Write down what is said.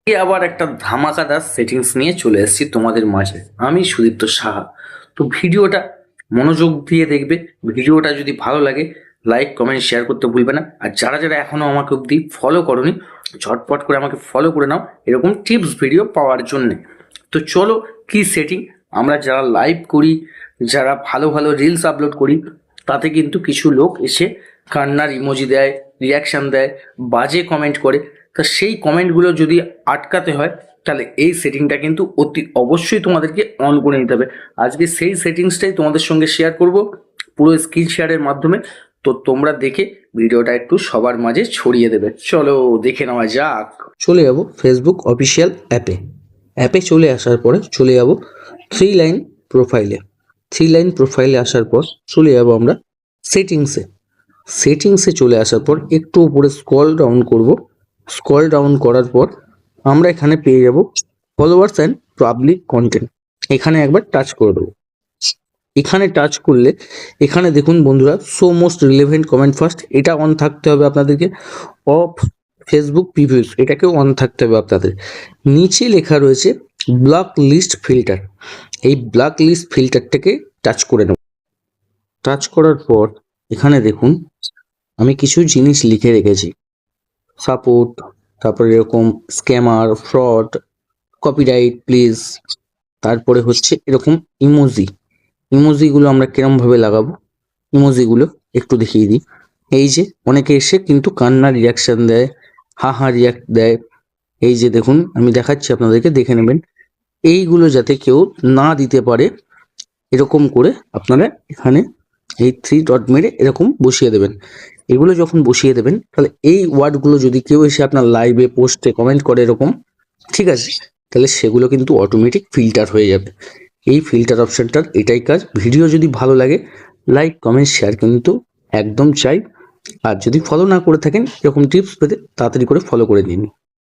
আবার একটা ধামাকাদার সেটিংস নিয়ে চলে এসেছি তোমাদের মাঝে। আমি সুদীপ্ত সাহা। তো ভিডিওটা মনোযোগ দিয়ে দেখবে। ভিডিওটা যদি ভালো লাগে লাইক কমেন্ট শেয়ার করতে ভুলবে না। আর যারা যারা এখনো আমাকে অবধি ফলো করনি ঝটপট করে আমাকে ফলো করে নাও এরকম টিপস ভিডিও পাওয়ার জন্যে। তো চলো কি সেটিং, আমরা যারা লাইভ করি, যারা ভালো ভালো রিলস আপলোড করি, তাতে কিন্তু কিছু লোক এসে কান্নার ইমোজি দেয়, রিয়াকশান দেয়, বাজে কমেন্ট করে। তা সেই কমেন্টগুলো যদি আটকাতে হয় তাহলে এই সেটিংটা কিন্তু অতি অবশ্যই তোমাদেরকে অন করে নিতে হবে। আজকে সেই সেটিংসটাই তোমাদের সঙ্গে শেয়ার করব পুরো স্ক্রিন শেয়ারের মাধ্যমে। তো তোমরা দেখে ভিডিওটা একটু সবার মাঝে ছড়িয়ে দেবে। চলো দেখে নেওয়া যাক। চলে যাব ফেসবুক অফিসিয়াল অ্যাপে চলে আসার পরে চলে যাব থ্রি লাইন প্রোফাইলে আসার পর চলে যাব আমরা সেটিংসে চলে আসার পর একটু উপরে স্ক্রল ডাউন করার পর আমরা এখানে পেয়ে যাব ফলোয়ার্স অ্যান্ড পাবলিক কন্টেন্ট। এখানে একবার টাচ করে দেবো। এখানে টাচ করলে এখানে দেখুন বন্ধুরা, show most relevant comment first, এটা অন থাকতে হবে আপনাদেরকে। অফ ফেসবুক প্রিভিউস, এটাকেও অন থাকতে হবে আপনাদের। নিচে লেখা রয়েছে ব্লক লিস্ট ফিল্টার, এই ব্লক লিস্ট ফিল্টারটাকে টাচ করে নেব। টাচ করার পর এখানে দেখুন আমি কিছু জিনিস লিখে রেখেছি, সাপোর্ট, তারপরে এরকম স্ক্যামার, ফ্রড, কপিরাইট প্লিজ, তারপরে হচ্ছে এরকম ইমোজিগুলো আমরা কিরমভাবে লাগাবো, ইমোজিগুলো একটু দেখিয়ে দিই। এই যে অনেকে এসে কিন্তু কান্নার রিয়াকশান দেয়, হা রিয়াক্ট দেয়। এই যে দেখুন আমি দেখাচ্ছি আপনাদেরকে, দেখে নেবেন। এইগুলো যাতে কেউ না দিতে পারে এরকম করে আপনারা এখানে এই 3 ডট মেরে এরকম বসিয়ে দেবেন। এগুলো যখন বসিয়ে দেবেন তাহলে এই ওয়ার্ডগুলো যদি কেউ এসে আপনার লাইভে পোস্টে কমেন্ট করে এরকম, ঠিক আছে, তাহলে সেগুলো কিন্তু অটোমেটিক ফিল্টার হয়ে যাবে। এই ফিল্টার অপশানটার এটাই কাজ। ভিডিও যদি ভালো লাগে লাইক কমেন্ট শেয়ার কিন্তু একদম চাই। আর যদি ফলো না করে থাকেন এরকম টিপস পেতে তাড়াতাড়ি করে ফলো করে দিন।